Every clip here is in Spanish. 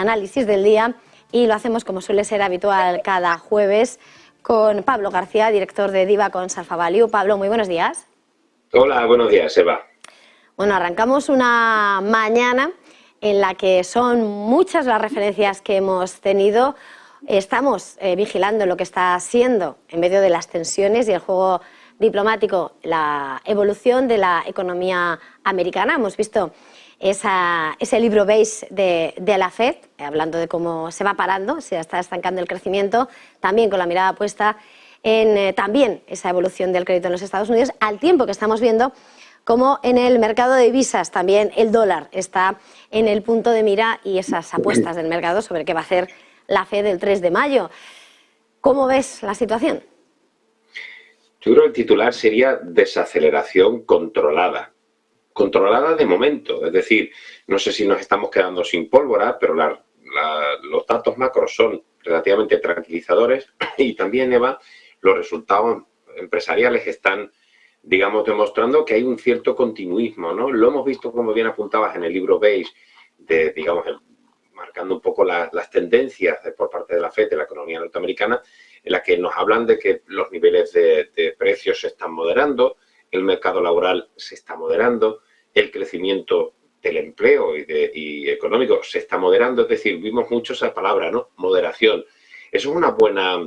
análisis del día y lo hacemos como suele ser habitual cada jueves con Pablo García, director de Diva con Alpha Value. Pablo, muy buenos días. Hola, buenos días, Eva. Bueno, arrancamos una mañana en la que son muchas las referencias que hemos tenido. Estamos vigilando lo que está siendo, en medio de las tensiones y el juego diplomático, la evolución de la economía americana. Hemos visto ese libro beige de la FED, hablando de cómo se va parando, se está estancando el crecimiento, también con la mirada puesta en también esa evolución del crédito en los Estados Unidos, al tiempo que estamos viendo cómo en el mercado de divisas también el dólar está en el punto de mira y esas apuestas del mercado sobre qué va a hacer la FED el 3 de mayo. ¿Cómo ves la situación? Yo creo que el titular sería desaceleración controlada. Controlada de momento, es decir, no sé si nos estamos quedando sin pólvora, pero los datos macros son relativamente tranquilizadores y también, Eva, los resultados empresariales están, digamos, demostrando que hay un cierto continuismo, ¿no? Lo hemos visto, como bien apuntabas en el libro beige, digamos, marcando un poco las tendencias por parte de la FED, de la economía norteamericana, en la que nos hablan de que los niveles de precios se están moderando, el mercado laboral se está moderando, el crecimiento del empleo y económico se está moderando, es decir, vimos mucho esa palabra, ¿no? Moderación. Eso es una buena,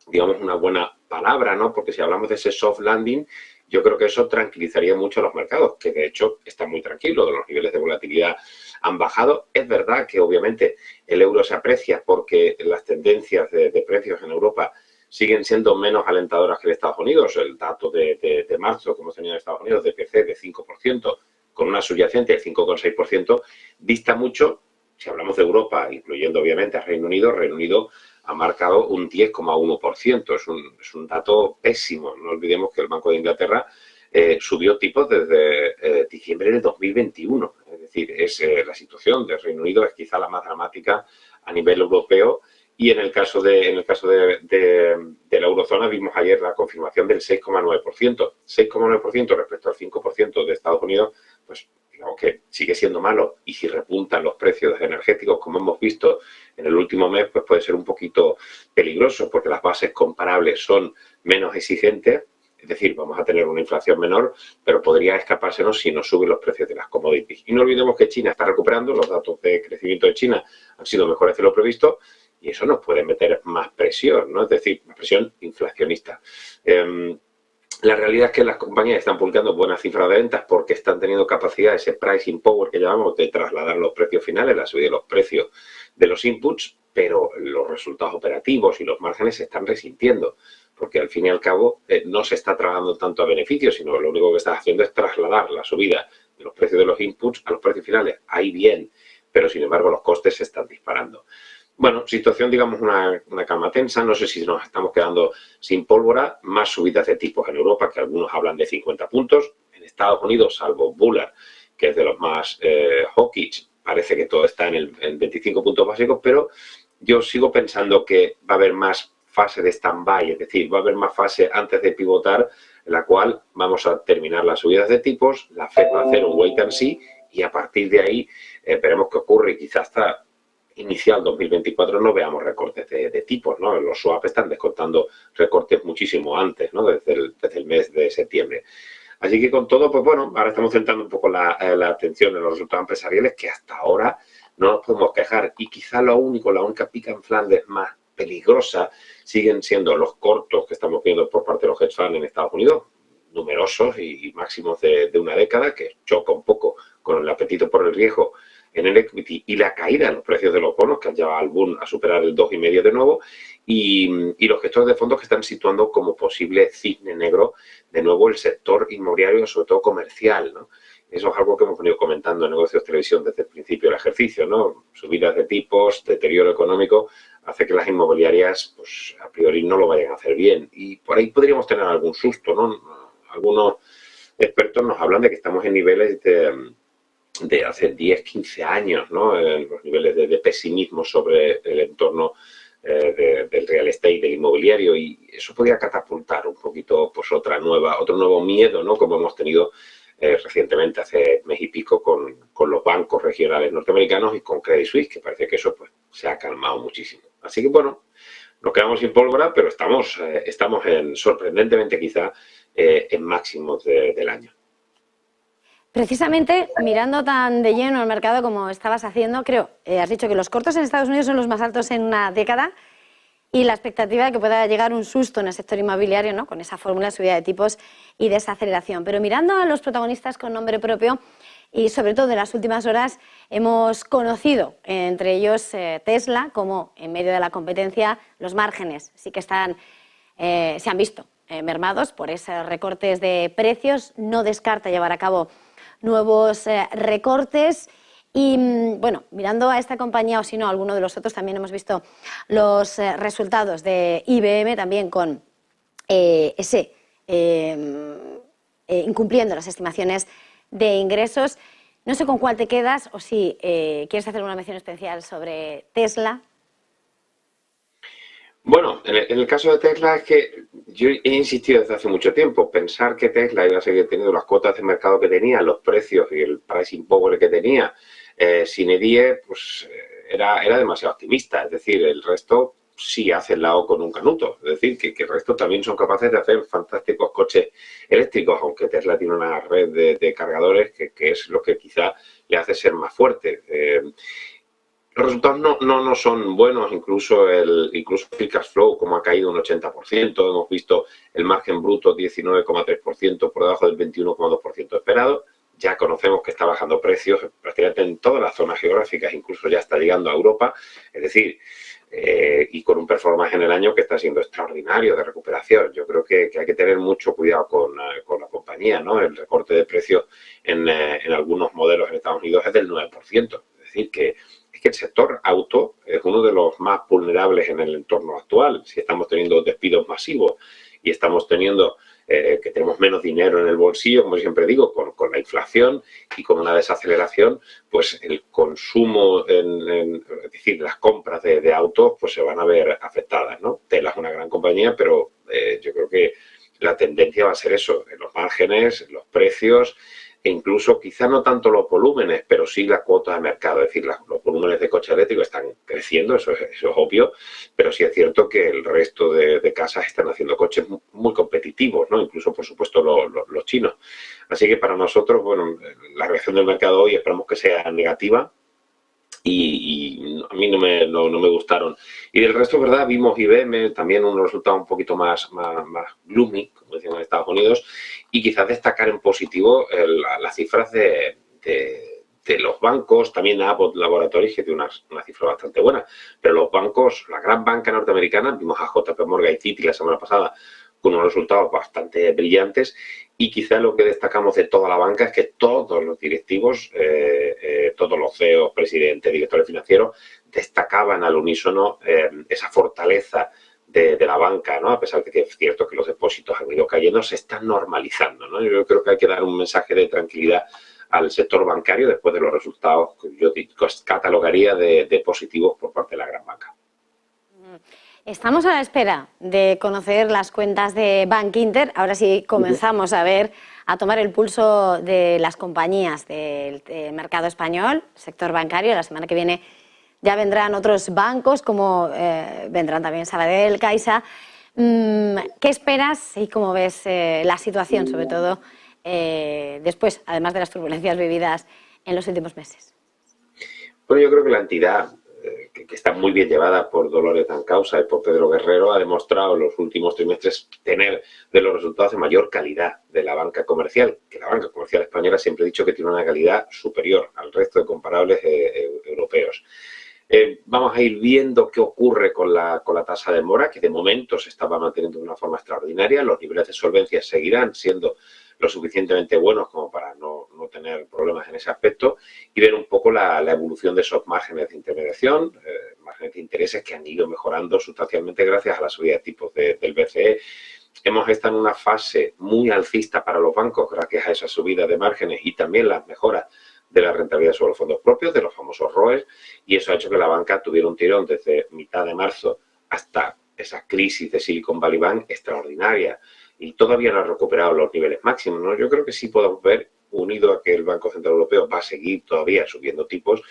digamos, una buena palabra, ¿no? Porque si hablamos de ese soft landing, yo creo que eso tranquilizaría mucho a los mercados, que de hecho están muy tranquilos, los niveles de volatilidad han bajado. Es verdad que obviamente el euro se aprecia porque las tendencias de precios en Europa siguen siendo menos alentadoras que en Estados Unidos. El dato de marzo que hemos tenido en Estados Unidos de PC de 5%, con una subyacente del 5,6%, dista mucho. Si hablamos de Europa, incluyendo obviamente a Reino Unido ha marcado un 10,1%. Es un dato pésimo. No olvidemos que el Banco de Inglaterra subió tipos desde diciembre de 2021. Es decir, la situación del Reino Unido es quizá la más dramática a nivel europeo. Y en el caso de la eurozona vimos ayer la confirmación del 6,9%. 6,9% respecto al 5% de Estados Unidos, pues digamos que sigue siendo malo. Y si repuntan los precios energéticos, como hemos visto en el último mes, pues puede ser un poquito peligroso porque las bases comparables son menos exigentes. Es decir, vamos a tener una inflación menor, pero podría escapársenos si nos suben los precios de las commodities. Y no olvidemos que China está recuperando, los datos de crecimiento de China han sido mejores de lo previsto, y eso nos puede meter más presión, ¿no? Es decir, más presión inflacionista. La realidad es que las compañías están publicando buenas cifras de ventas porque están teniendo capacidad, ese pricing power que llamamos, de trasladar los precios finales, la subida de los precios de los inputs, pero los resultados operativos y los márgenes se están resintiendo, porque al fin y al cabo no se está trasladando tanto a beneficios, sino lo único que está haciendo es trasladar la subida de los precios de los inputs a los precios finales. Ahí bien, pero sin embargo los costes se están disparando. Bueno, situación, digamos, una calma tensa. No sé si nos estamos quedando sin pólvora. Más subidas de tipos en Europa, que algunos hablan de 50 puntos. En Estados Unidos, salvo Bullard, que es de los más hawkish, parece que todo está en 25 puntos básicos, pero yo sigo pensando que va a haber más fase de stand-by, es decir, va a haber más fase antes de pivotar, en la cual vamos a terminar las subidas de tipos, la FED va a hacer un wait and see y a partir de ahí veremos qué ocurre y quizás hasta inicial 2024 no veamos recortes de tipos, ¿no? Los swap están descontando recortes muchísimo antes, ¿no? Desde el mes de septiembre. Así que con todo, pues bueno, ahora estamos centrando un poco la atención en los resultados empresariales, que hasta ahora no nos podemos quejar. Y quizá la única pica en Flandes más peligrosa siguen siendo los cortos que estamos viendo por parte de los hedge funds en Estados Unidos, numerosos y máximos de una década, que choca un poco con el apetito por el riesgo en el equity y la caída en los precios de los bonos, que han llevado al boom a superar el 2,5 de nuevo, y los gestores de fondos que están situando como posible cisne negro de nuevo el sector inmobiliario, sobre todo comercial, ¿no? Eso es algo que hemos venido comentando en Negocios Televisión desde el principio del ejercicio, ¿no? Subidas de tipos, deterioro económico, hace que las inmobiliarias, pues a priori no lo vayan a hacer bien. Y por ahí podríamos tener algún susto, ¿no? Algunos expertos nos hablan de que estamos en niveles de hace 10, 15 años, ¿no? Los niveles de pesimismo sobre el entorno del real estate, del inmobiliario, y eso podría catapultar un poquito pues otro nuevo miedo, ¿no? Como hemos tenido recientemente, hace mes y pico, con los bancos regionales norteamericanos y con Credit Suisse, que parece que eso pues se ha calmado muchísimo. Así que bueno, nos quedamos sin pólvora, pero estamos sorprendentemente quizá, en máximos del año. Precisamente, mirando tan de lleno el mercado como estabas haciendo, creo, has dicho que los cortos en Estados Unidos son los más altos en una década y la expectativa de que pueda llegar un susto en el sector inmobiliario, ¿no?, con esa fórmula de subida de tipos y desaceleración. Pero mirando a los protagonistas con nombre propio y sobre todo en las últimas horas hemos conocido, entre ellos Tesla, como en medio de la competencia los márgenes sí que se han visto mermados por esos recortes de precios. No descarta llevar a cabo nuevos recortes y, bueno, mirando a esta compañía o si no a alguno de los otros, también hemos visto los resultados de IBM también con incumpliendo las estimaciones de ingresos. No sé con cuál te quedas o si quieres hacer una mención especial sobre Tesla. Bueno, en el caso de Tesla es que yo he insistido desde hace mucho tiempo, pensar que Tesla iba a seguir teniendo las cuotas de mercado que tenía, los precios y el pricing power que tenía, sin EDIE, pues era demasiado optimista. Es decir, el resto sí hace el lao con un canuto. Es decir, que el resto también son capaces de hacer fantásticos coches eléctricos, aunque Tesla tiene una red de cargadores que es lo que quizá le hace ser más fuerte. Los resultados no son buenos, incluso el free cash flow, como ha caído un 80%, hemos visto el margen bruto 19,3% por debajo del 21,2% esperado. Ya conocemos que está bajando precios prácticamente en todas las zonas geográficas, incluso ya está llegando a Europa, es decir, y con un performance en el año que está siendo extraordinario de recuperación. Yo creo que hay que tener mucho cuidado con la compañía, ¿no? El recorte de precios en algunos modelos en Estados Unidos es del 9%, es decir, que el sector auto es uno de los más vulnerables en el entorno actual. Si estamos teniendo despidos masivos y estamos teniendo que tenemos menos dinero en el bolsillo, como siempre digo, con la inflación y con una desaceleración, pues el consumo, es decir, las compras de autos, pues se van a ver afectadas, ¿no? Tesla es una gran compañía, pero yo creo que la tendencia va a ser eso, en los márgenes, los precios, e incluso quizá no tanto los volúmenes, pero sí la cuota de mercado. Es decir, los volúmenes de coche eléctrico están creciendo, eso es obvio, pero sí es cierto que el resto de casas están haciendo coches muy competitivos, ¿no? Incluso, por supuesto, los chinos. Así que para nosotros, bueno, la reacción del mercado hoy esperamos que sea negativa. Y a mí no me gustaron. Y del resto, ¿verdad? Vimos IBM, también unos resultados un poquito más gloomy, como decían en Estados Unidos, y quizás destacar en positivo las cifras de los bancos, también Abbott Laboratories, que tiene una cifra bastante buena, pero los bancos, la gran banca norteamericana, vimos a JP Morgan y Citi la semana pasada con unos resultados bastante brillantes, y quizá lo que destacamos de toda la banca es que todos los directivos, todos los CEOs, presidentes, directores financieros, destacaban al unísono esa fortaleza de la banca, ¿no? A pesar de que es cierto que los depósitos han ido cayendo, se están normalizando, ¿no? Yo creo que hay que dar un mensaje de tranquilidad al sector bancario después de los resultados que yo catalogaría de positivos por parte de la gran banca. Estamos a la espera de conocer las cuentas de Bankinter. Ahora sí comenzamos a tomar el pulso de las compañías del mercado español, sector bancario. La semana que viene ya vendrán otros bancos, como vendrán también Sabadell, Caixa. ¿Qué esperas y cómo ves la situación, sobre todo después, además de las turbulencias vividas en los últimos meses? Bueno, yo creo que la entidad, que está muy bien llevada por Dolores Dancausa y por Pedro Guerrero, ha demostrado en los últimos trimestres tener de los resultados de mayor calidad de la banca comercial, que la banca comercial española siempre he dicho que tiene una calidad superior al resto de comparables europeos. Vamos a ir viendo qué ocurre con la tasa de mora, que de momento se estaba manteniendo de una forma extraordinaria. Los niveles de solvencia seguirán siendo lo suficientemente buenos como para no tener problemas en ese aspecto, y ver un poco la evolución de esos márgenes de intermediación, márgenes de intereses que han ido mejorando sustancialmente gracias a la subida de tipos del BCE. Hemos estado en una fase muy alcista para los bancos gracias a esa subida de márgenes y también las mejoras de la rentabilidad sobre los fondos propios, de los famosos ROEs, y eso ha hecho que la banca tuviera un tirón desde mitad de marzo hasta esa crisis de Silicon Valley Bank extraordinaria, y todavía no ha recuperado los niveles máximos, ¿no? Yo creo que sí podemos ver unido a que el Banco Central Europeo va a seguir todavía subiendo tipos,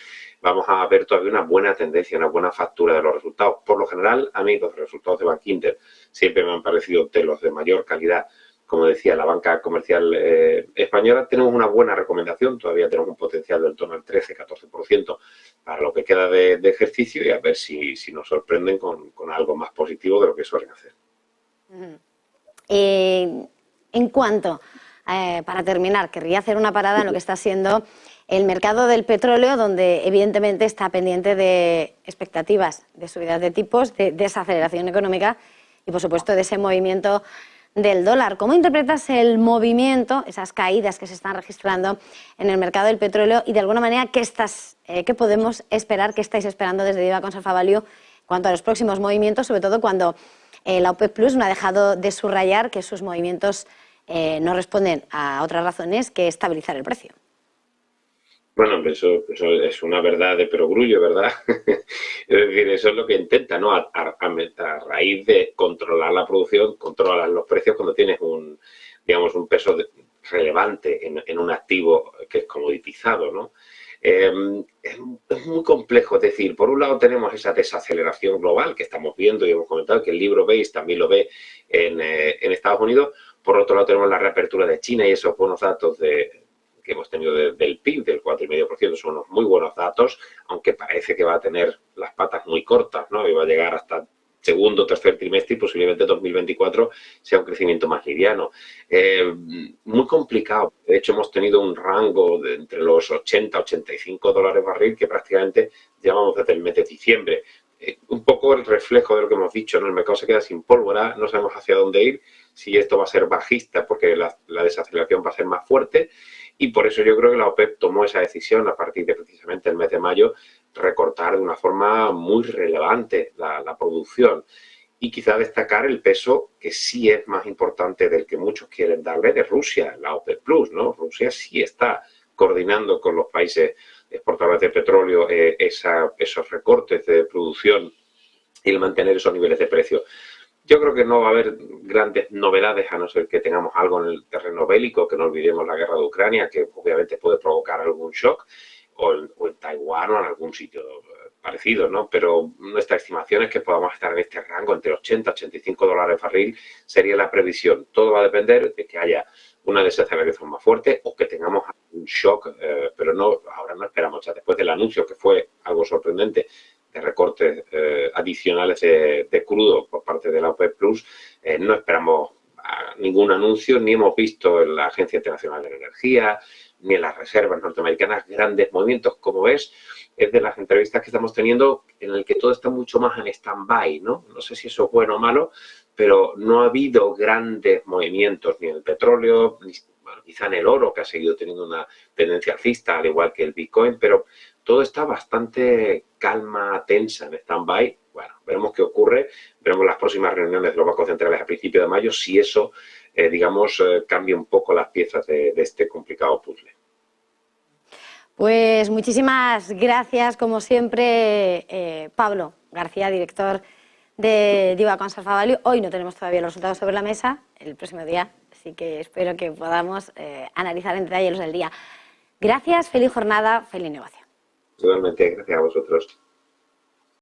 vamos a ver todavía una buena tendencia, una buena factura de los resultados. Por lo general, a mí los resultados de Bankinter siempre me han parecido de los de mayor calidad. Como decía, la banca comercial española, tenemos una buena recomendación, todavía tenemos un potencial del torno al 13-14% para lo que queda de ejercicio, y a ver si nos sorprenden con algo más positivo de lo que suelen hacer. En cuanto, para terminar, querría hacer una parada en lo que está siendo el mercado del petróleo, donde evidentemente está pendiente de expectativas de subidas de tipos, de desaceleración económica y, por supuesto, de ese movimiento del dólar. ¿Cómo interpretas el movimiento, esas caídas que se están registrando en el mercado del petróleo y, de alguna manera, qué podemos esperar, qué estáis esperando desde DIVA Consulta Value en cuanto a los próximos movimientos, sobre todo cuando la OPEP Plus no ha dejado de subrayar que sus movimientos no responden a otras razones que estabilizar el precio? Bueno, eso es una verdad de perogrullo, ¿verdad? Es decir, eso es lo que intenta, ¿no? A raíz de controlar la producción, controlar los precios cuando tienes un peso relevante en un activo que es comoditizado, ¿no? Es muy complejo, es decir, por un lado tenemos esa desaceleración global que estamos viendo y hemos comentado que el libro Base también lo ve en Estados Unidos. Por otro lado tenemos la reapertura de China y esos buenos datos que hemos tenido del PIB, del 4,5%, son unos muy buenos datos, aunque parece que va a tener las patas muy cortas, ¿no? Y va a llegar hasta segundo o tercer trimestre y posiblemente 2024 sea un crecimiento más liviano. Muy complicado. De hecho, hemos tenido un rango de entre los 80 a 85 dólares barril que prácticamente llevamos desde el mes de diciembre. Un poco el reflejo de lo que hemos dicho, ¿no? El mercado se queda sin pólvora, no sabemos hacia dónde ir, si esto va a ser bajista porque la desaceleración va a ser más fuerte, y por eso yo creo que la OPEP tomó esa decisión a partir de precisamente el mes de mayo, recortar de una forma muy relevante la producción y quizá destacar el peso que sí es más importante del que muchos quieren darle de Rusia, la OPEP Plus, ¿no? Rusia sí está coordinando con los países exportadores de petróleo esos recortes de producción y el mantener esos niveles de precio. Yo creo que no va a haber grandes novedades a no ser que tengamos algo en el terreno bélico, que no olvidemos la guerra de Ucrania, que obviamente puede provocar algún shock, o en Taiwán o en algún sitio parecido, ¿no? Pero nuestra estimación es que podamos estar en este rango entre 80 y 85 dólares barril, sería la previsión. Todo va a depender de que haya una desaceleración más fuerte o que tengamos un shock, pero no, ahora no esperamos. O sea, después del anuncio, que fue algo sorprendente, de recortes adicionales de crudo por parte de la OPEP Plus, no esperamos ningún anuncio, ni hemos visto en la Agencia Internacional de la Energía, ni en las reservas norteamericanas grandes movimientos. Como ves, es de las entrevistas que estamos teniendo en el que todo está mucho más en stand-by, ¿no? No sé si eso es bueno o malo, pero no ha habido grandes movimientos ni en el petróleo, ni, bueno, quizá en el oro, que ha seguido teniendo una tendencia alcista, al igual que el Bitcoin, pero todo está bastante calma, tensa, en stand-by. Bueno, veremos qué ocurre, veremos las próximas reuniones de los bancos centrales a principios de mayo, si eso, cambia un poco las piezas de este complicado puzzle. Pues muchísimas gracias, como siempre, Pablo García, director de DIVA Consulta Value. Hoy no tenemos todavía los resultados sobre la mesa, el próximo día, así que espero que podamos analizar en detalle los del día. Gracias, feliz jornada, feliz negocio. Totalmente, gracias a vosotros.